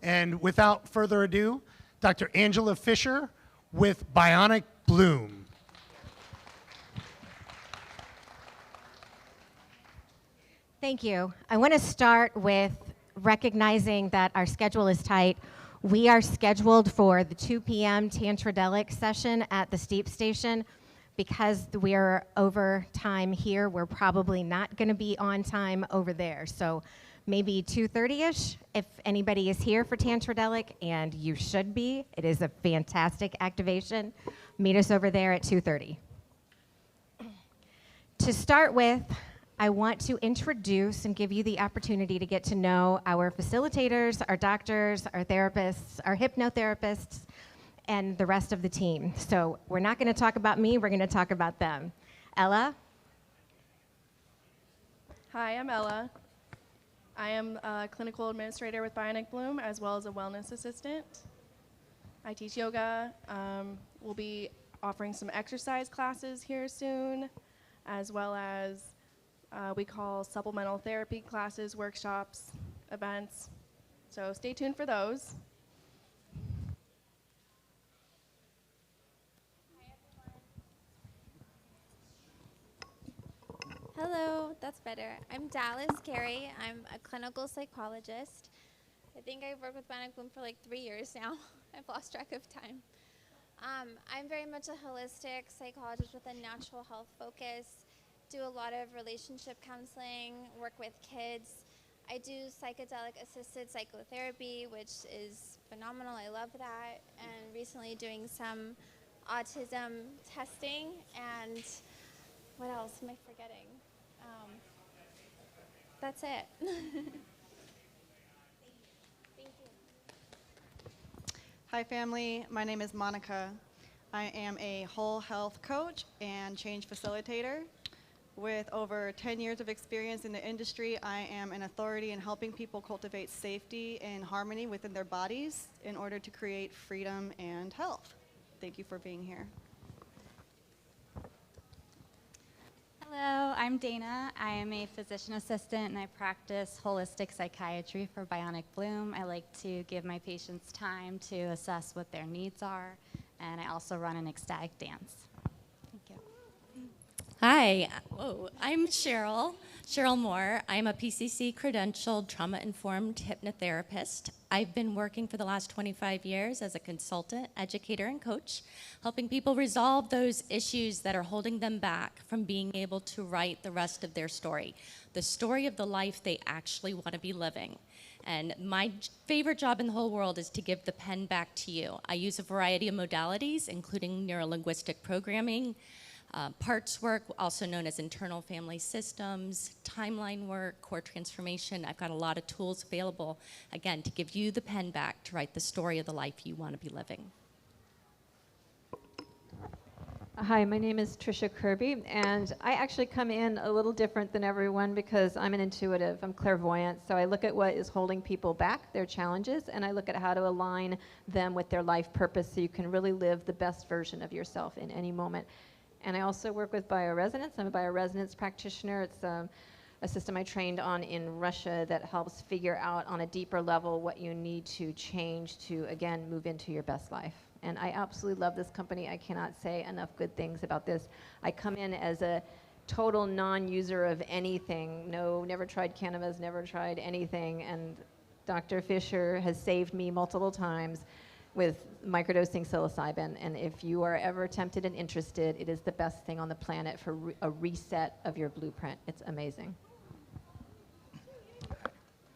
And without further ado, Dr. Angela Fisher with Bionic Bloom. Thank you. I want to start with recognizing that our schedule is tight. We are scheduled for the 2 p.m. Cannadelic session at the Steep Station. Because we're over time here, we're probably not going to be on time over there. So maybe 2:30ish if anybody is here for Cannadelic, and you should be. It is a fantastic activation. Meet us over there at 2:30. To start with, I want to introduce and give you the opportunity to get to know our facilitators, our doctors, our therapists, our hypnotherapists, and the rest of the team. So we're not going to talk about me, we're going to talk about them. Ella? Hi, I'm Ella. I am a clinical administrator with Bionic Bloom, as well as a wellness assistant. I teach yoga. We'll be offering some exercise classes here soon, as well as we call supplemental therapy classes, workshops, events. So stay tuned for those. Hello, that's better. I'm Dallas Carey. I'm a clinical psychologist. I think I've worked with Bionic Bloom for like 3 years now. I've lost track of time. I'm very much a holistic psychologist with a natural health focus. Do a lot of relationship counseling, work with kids. I do psychedelic assisted psychotherapy, which is phenomenal. I love that. And recently doing some autism testing. And what else am I forgetting? That's it. Thank you. Hi family, my name is Monica. I am a whole health coach and change facilitator. With over 10 years of experience in the industry, I am an authority in helping people cultivate safety and harmony within their bodies in order to create freedom and health. Thank you for being here. Hello, I'm Dana. I am a physician assistant and I practice holistic psychiatry for Bionic Bloom. I like to give my patients time to assess what their needs are, and I also run an ecstatic dance. Thank you. Hi, I'm Cheryl Moore. I'm a PCC credentialed trauma-informed hypnotherapist. I've been working for the last 25 years as a consultant, educator, and coach, helping people resolve those issues that are holding them back from being able to write the rest of their story, the story of the life they actually want to be living. And my favorite job in the whole world is to give the pen back to you. I use a variety of modalities, including neuro-linguistic programming, parts work, also known as internal family systems, timeline work, core transformation. I've got a lot of tools available, again, to give you the pen back to write the story of the life you want to be living. Hi, my name is Tricia Kirby, and I actually come in a little different than everyone because I'm an intuitive, I'm clairvoyant, so I look at what is holding people back, their challenges, and I look at how to align them with their life purpose so you can really live the best version of yourself in any moment. And I also work with bioresonance. I'm a bioresonance practitioner. It's a system I trained on in Russia that helps figure out on a deeper level what you need to change to, again, move into your best life. And I absolutely love this company. I cannot say enough good things about this. I come in as a total non-user of anything. No, never tried cannabis, never tried anything. And Dr. Fisher has saved me multiple times with microdosing psilocybin, and if you are ever tempted and interested, it is the best thing on the planet for a reset of your blueprint. It's amazing.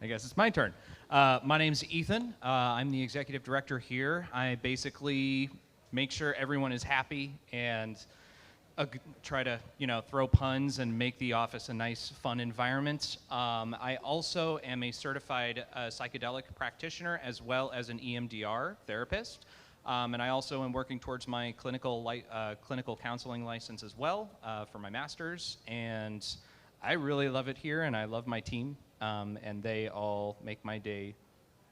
I guess it's my turn. My name's Ethan. I'm the executive director here. I basically make sure everyone is happy and try to, throw puns and make the office a nice, fun environment. I also am a certified psychedelic practitioner as well as an EMDR therapist. And I also am working towards my clinical counseling license as well for my master's. And I really love it here, and I love my team. And they all make my day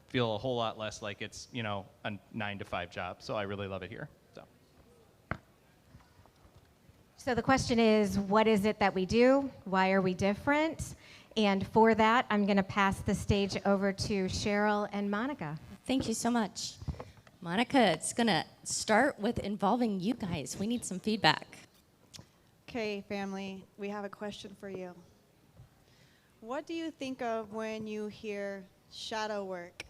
feel a whole lot less like it's, a 9-to-5 job. So I really love it here. So the question is, what is it that we do? Why are we different? And for that, I'm going to pass the stage over to Cheryl and Monica. Thank you so much. Monica, it's going to start with involving you guys. We need some feedback. Okay, family, we have a question for you. What do you think of when you hear shadow work?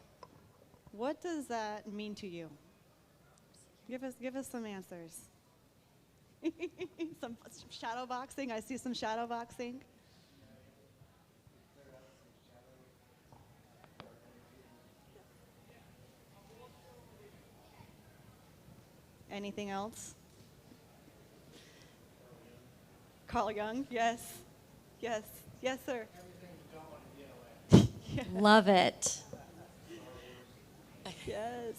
What does that mean to you? Give us some answers. Some shadow boxing. I see some shadow boxing. Anything else? Carl Jung, yes. Yes, yes, sir. Yes. Love it. Yes.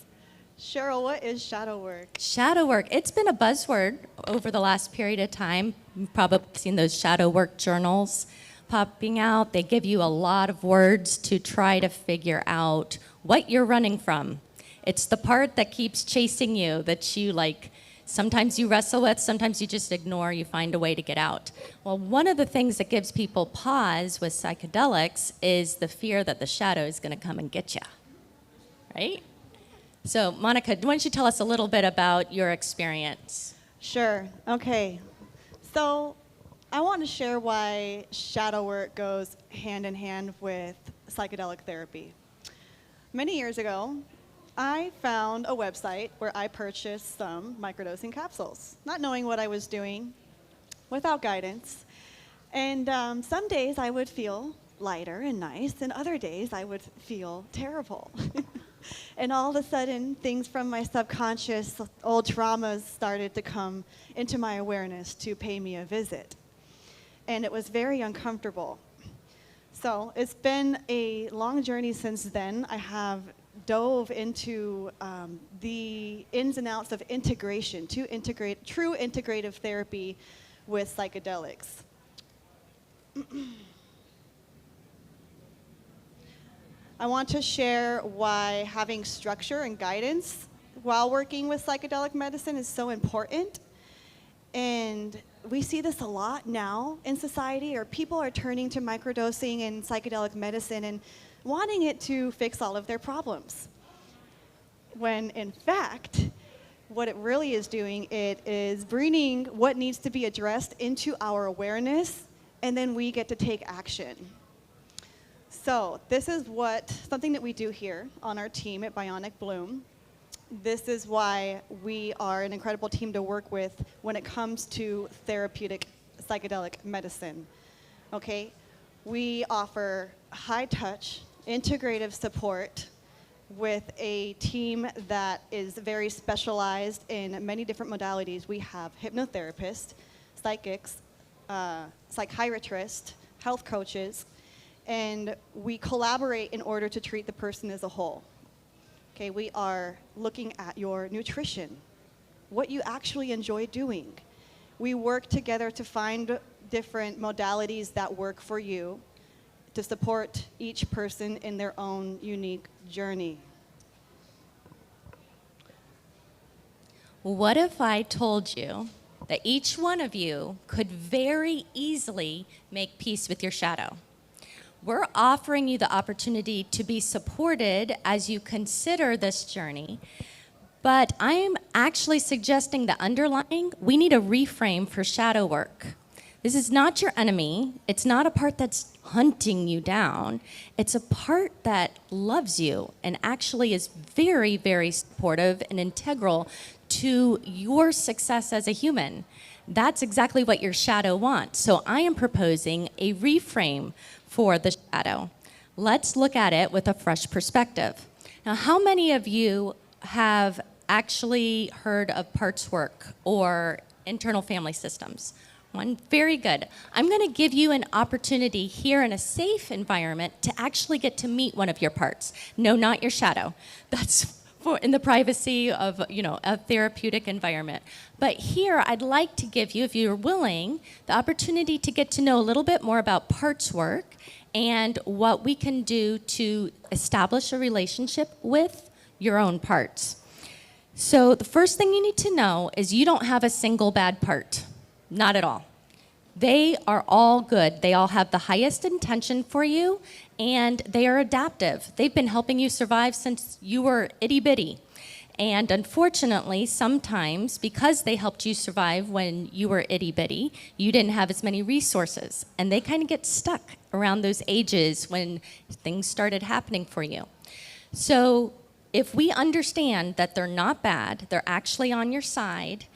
Cheryl, what is shadow work? Shadow work. It's been a buzzword over the last period of time. You've probably seen those shadow work journals popping out. They give you a lot of words to try to figure out what you're running from. It's the part that keeps chasing you, that you like, sometimes you wrestle with, sometimes you just ignore, you find a way to get out. Well, one of the things that gives people pause with psychedelics is the fear that the shadow is going to come and get you, right? So, Monica, why don't you tell us a little bit about your experience? Sure. Okay. So I want to share why shadow work goes hand in hand with psychedelic therapy. Many years ago, I found a website where I purchased some microdosing capsules, not knowing what I was doing, without guidance. And some days I would feel lighter and nice, and other days I would feel terrible. And all of a sudden, things from my subconscious, old traumas started to come into my awareness to pay me a visit. And it was very uncomfortable. So it's been a long journey since then. I have dove into the ins and outs of integration, true integrative therapy with psychedelics. I want to share why having structure and guidance while working with psychedelic medicine is so important. And we see this a lot now in society, or people are turning to microdosing and psychedelic medicine and wanting it to fix all of their problems. When in fact, what it really is doing, it is bringing what needs to be addressed into our awareness, and then we get to take action. So this is something that we do here on our team at Bionic Bloom. This is why we are an incredible team to work with when it comes to therapeutic psychedelic medicine. Okay, we offer high-touch, integrative support with a team that is very specialized in many different modalities. We have hypnotherapists, psychics, psychiatrists, health coaches, and we collaborate in order to treat the person as a whole. Okay, we are looking at your nutrition, what you actually enjoy doing. We work together to find different modalities that work for you to support each person in their own unique journey. What if I told you that each one of you could very easily make peace with your shadow? We're offering you the opportunity to be supported as you consider this journey, but I'm actually suggesting that underlying, we need a reframe for shadow work. This is not your enemy. It's not a part that's hunting you down. It's a part that loves you and actually is very, very supportive and integral to your success as a human. That's exactly what your shadow wants. So I am proposing a reframe for the shadow. Let's look at it with a fresh perspective. Now, how many of you have actually heard of parts work or internal family systems? One, very good. I'm going to give you an opportunity here in a safe environment to actually get to meet one of your parts. No, not your shadow. That's in the privacy of, a therapeutic environment. But here, I'd like to give you, if you're willing, the opportunity to get to know a little bit more about parts work and what we can do to establish a relationship with your own parts. So the first thing you need to know is you don't have a single bad part. Not at all. They are all good. They all have the highest intention for you, and they are adaptive. They've been helping you survive since you were itty bitty. And unfortunately, sometimes, because they helped you survive when you were itty bitty, you didn't have as many resources. And they kind of get stuck around those ages when things started happening for you. So if we understand that they're not bad, they're actually on your side,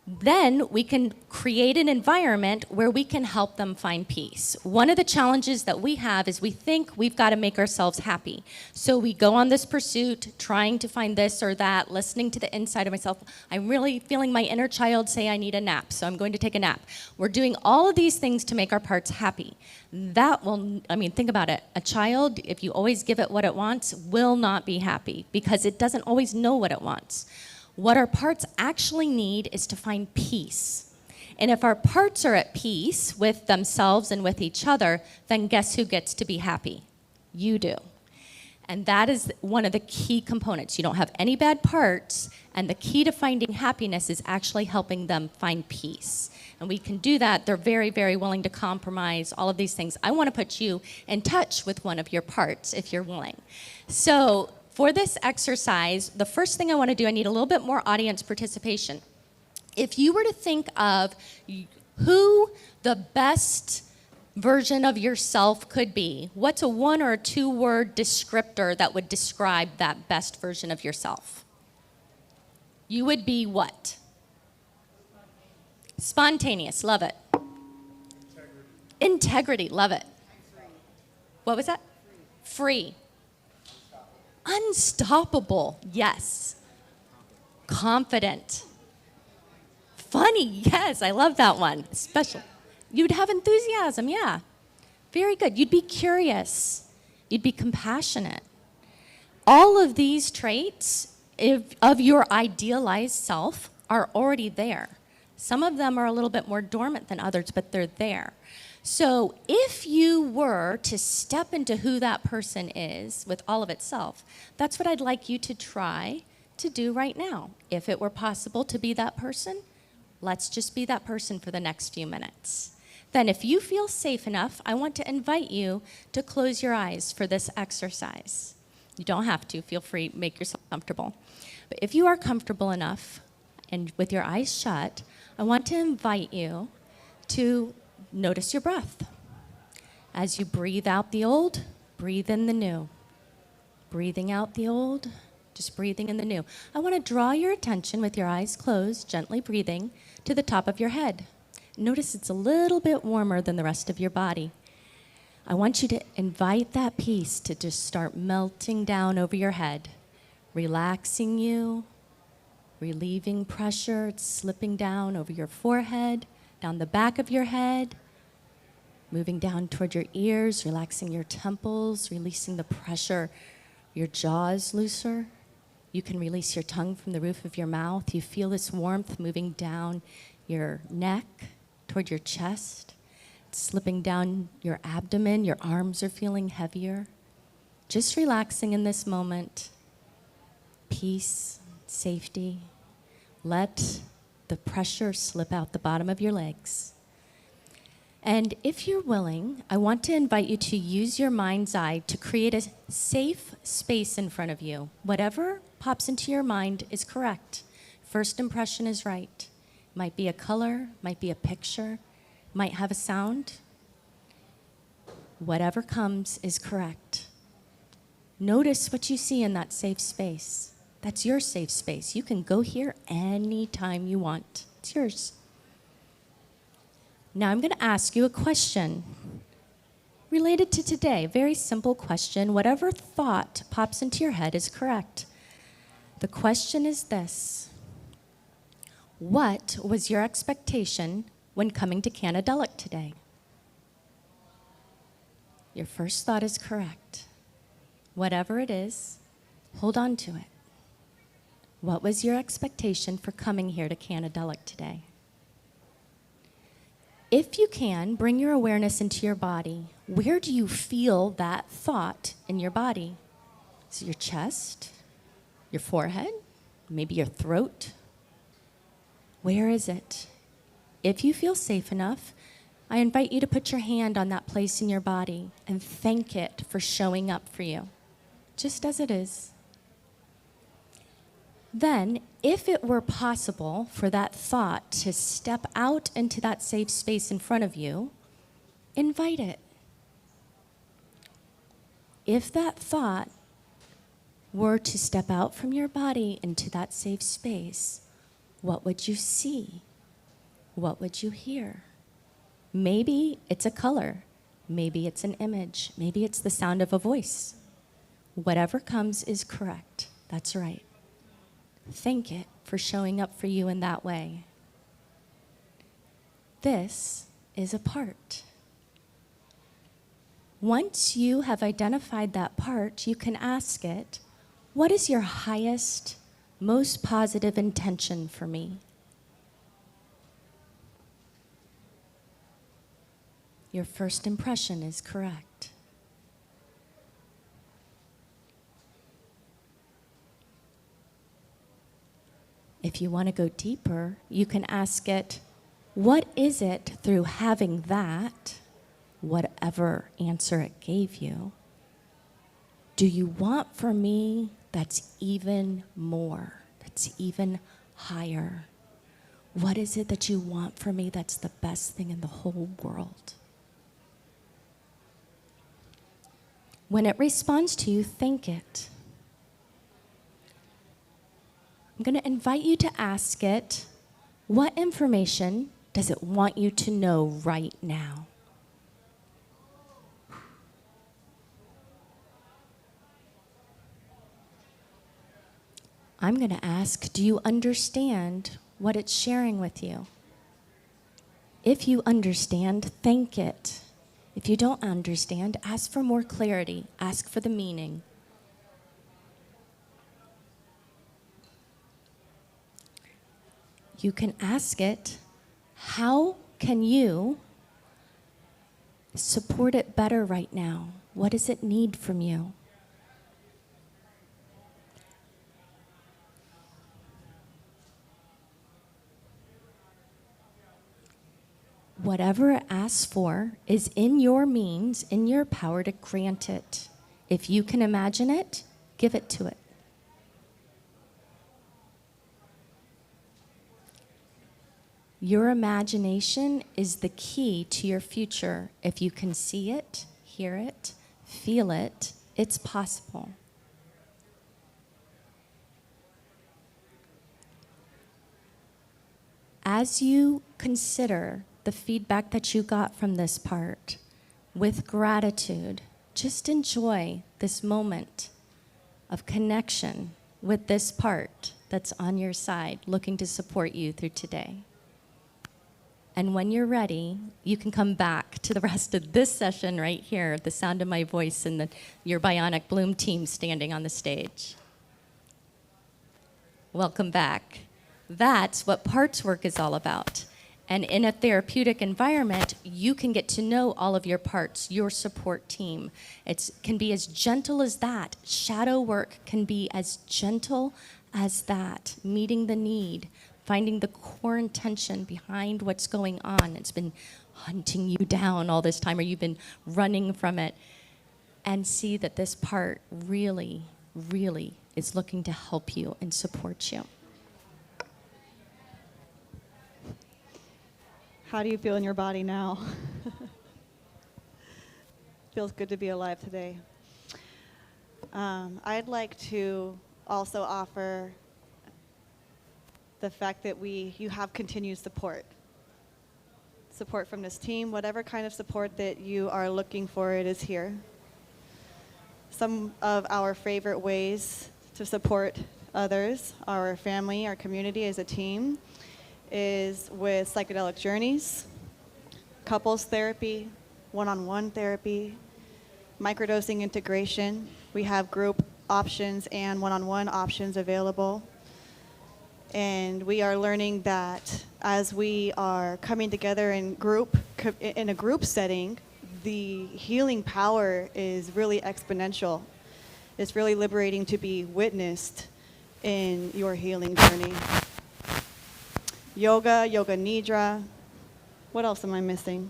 then we can create an environment where we can help them find peace. One of the challenges that we have is we think we've got to make ourselves happy. So we go on this pursuit, trying to find this or that, listening to the inside of myself. I'm really feeling my inner child say I need a nap, so I'm going to take a nap. We're doing all of these things to make our parts happy. That will, I mean, think about it. A child, if you always give it what it wants, will not be happy because it doesn't always know what it wants. What our parts actually need is to find peace. And if our parts are at peace with themselves and with each other, then guess who gets to be happy? You do. And that is one of the key components. You don't have any bad parts, and the key to finding happiness is actually helping them find peace. And we can do that. They're very, very willing to compromise, all of these things. I want to put you in touch with one of your parts if you're willing. So for this exercise, the first thing I want to do, I need a little bit more audience participation. If you were to think of who the best version of yourself could be, what's a 1 or 2 word descriptor that would describe that best version of yourself? You would be what? Spontaneous, love it. Integrity, love it. What was that? Free. Unstoppable, yes. Confident. Funny, yes, I love that one. Special. You'd have enthusiasm, yeah. Very good. You'd be curious. You'd be compassionate. All of these traits of your idealized self are already there. Some of them are a little bit more dormant than others, but they're there. So if you were to step into who that person is with all of itself, that's what I'd like you to try to do right now. If it were possible to be that person, let's just be that person for the next few minutes. Then if you feel safe enough, I want to invite you to close your eyes for this exercise. You don't have to. Feel free, make yourself comfortable. But if you are comfortable enough and with your eyes shut, I want to invite you to notice your breath. As you breathe out the old, breathe in the new. Breathing out the old, just breathing in the new. I want to draw your attention with your eyes closed, gently breathing, to the top of your head. Notice it's a little bit warmer than the rest of your body. I want you to invite that peace to just start melting down over your head, relaxing you, relieving pressure. It's slipping down over your forehead, down the back of your head, moving down toward your ears, relaxing your temples, releasing the pressure. Your jaw is looser. You can release your tongue from the roof of your mouth. You feel this warmth moving down your neck, toward your chest. It's slipping down your abdomen. Your arms are feeling heavier. Just relaxing in this moment. Peace, safety. Let the pressure slip out the bottom of your legs. And if you're willing, I want to invite you to use your mind's eye to create a safe space in front of you. Whatever pops into your mind is correct. First impression is right. Might be a color, might be a picture, might have a sound. Whatever comes is correct. Notice what you see in that safe space. That's your safe space. You can go here anytime you want. It's yours. Now I'm going to ask you a question related to today. Very simple question. Whatever thought pops into your head is correct. The question is this: what was your expectation when coming to Cannadelic today? Your first thought is correct. Whatever it is, hold on to it. What was your expectation for coming here to Cannadelic today? If you can, bring your awareness into your body. Where do you feel that thought in your body? Is it your chest? Your forehead? Maybe your throat? Where is it? If you feel safe enough, I invite you to put your hand on that place in your body and thank it for showing up for you, just as it is. Then, if it were possible for that thought to step out into that safe space in front of you, invite it. If that thought were to step out from your body into that safe space, what would you see? What would you hear? Maybe it's a color. Maybe it's an image. Maybe it's the sound of a voice. Whatever comes is correct. That's right. Thank it for showing up for you in that way. This is a part. Once you have identified that part, you can ask it, what is your highest, most positive intention for me? Your first impression is correct. If you want to go deeper, you can ask it, what is it through having that, whatever answer it gave you, do you want for me that's even more, that's even higher? What is it that you want for me that's the best thing in the whole world? When it responds to you, thank it. I'm going to invite you to ask it, what information does it want you to know right now? I'm going to ask, do you understand what it's sharing with you? If you understand, thank it. If you don't understand, ask for more clarity. Ask for the meaning. You can ask it, how can you support it better right now? What does it need from you? Whatever it asks for is in your means, in your power to grant it. If you can imagine it, give it to it. Your imagination is the key to your future. If you can see it, hear it, feel it, it's possible. As you consider the feedback that you got from this part, with gratitude, just enjoy this moment of connection with this part that's on your side, looking to support you through today. And when you're ready, you can come back to the rest of this session right here, the sound of my voice and your Bionic Bloom team standing on the stage. Welcome back. That's what parts work is all about. And in a therapeutic environment, you can get to know all of your parts, your support team. It can be as gentle as that. Shadow work can be as gentle as that, meeting the need, finding the core intention behind what's going on. It's been hunting you down all this time, or you've been running from it, and see that this part really, really is looking to help you and support you. How do you feel in your body now? Feels good to be alive today. I'd like to also offer the fact that you have continued support. Support from this team, whatever kind of support that you are looking for, it is here. Some of our favorite ways to support others, our family, our community as a team, is with psychedelic journeys, couples therapy, one-on-one therapy, microdosing integration. We have group options and one-on-one options available. And we are learning that as we are coming together in a group setting, the healing power is really exponential. It's really liberating to be witnessed in your healing journey. Yoga, yoga nidra. What else am I missing?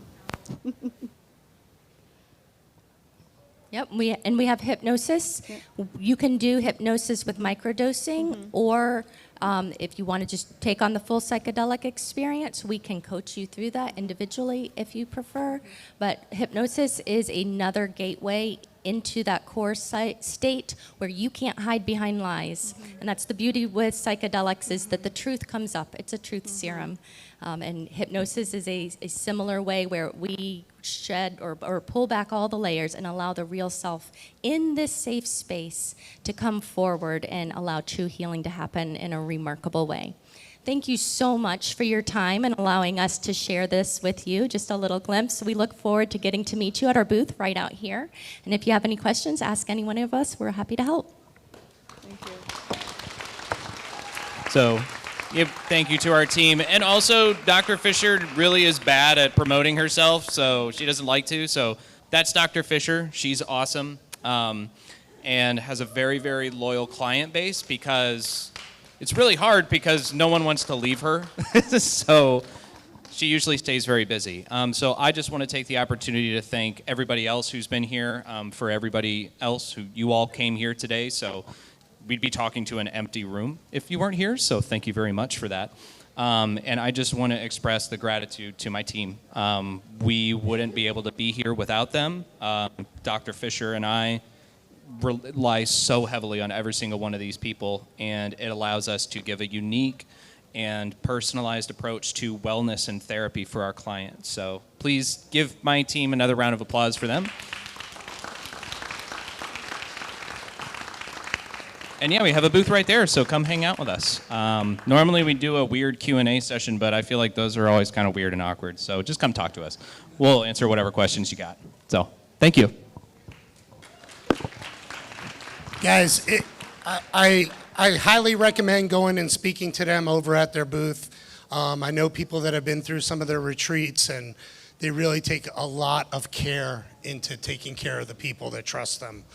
Yep, we have hypnosis. You can do hypnosis with microdosing, or if you want to just take on the full psychedelic experience, we can coach you through that individually if you prefer. But hypnosis is another gateway into that core state where you can't hide behind lies. And that's the beauty with psychedelics, is that the truth comes up. It's a truth serum. And hypnosis is a similar way where we shed or pull back all the layers and allow the real self in this safe space to come forward and allow true healing to happen in a remarkable way. Thank you so much for your time and allowing us to share this with you, just a little glimpse. We look forward to getting to meet you at our booth right out here. And if you have any questions, ask any one of us. We're happy to help. Thank you. So, thank you to our team. And also, Dr. Fisher really is bad at promoting herself, so she doesn't like to. So that's Dr. Fisher. She's awesome, and has a very, very loyal client base, because it's really hard because no one wants to leave her. So she usually stays very busy. So I just want to take the opportunity to thank everybody else who's been here, for everybody else who you all came here today. So we'd be talking to an empty room if you weren't here. So thank you very much for that. And I just want to express the gratitude to my team. We wouldn't be able to be here without them. Dr. Fisher and I rely so heavily on every single one of these people, and it allows us to give a unique and personalized approach to wellness and therapy for our clients. So please give my team another round of applause for them. And yeah, we have a booth right there, so come hang out with us. Normally we do a weird Q&A session, but I feel like those are always kind of weird and awkward, so just come talk to us. We'll answer whatever questions you got. So, thank you. Guys, I highly recommend going and speaking to them over at their booth. I know people that have been through some of their retreats, and they really take a lot of care into taking care of the people that trust them.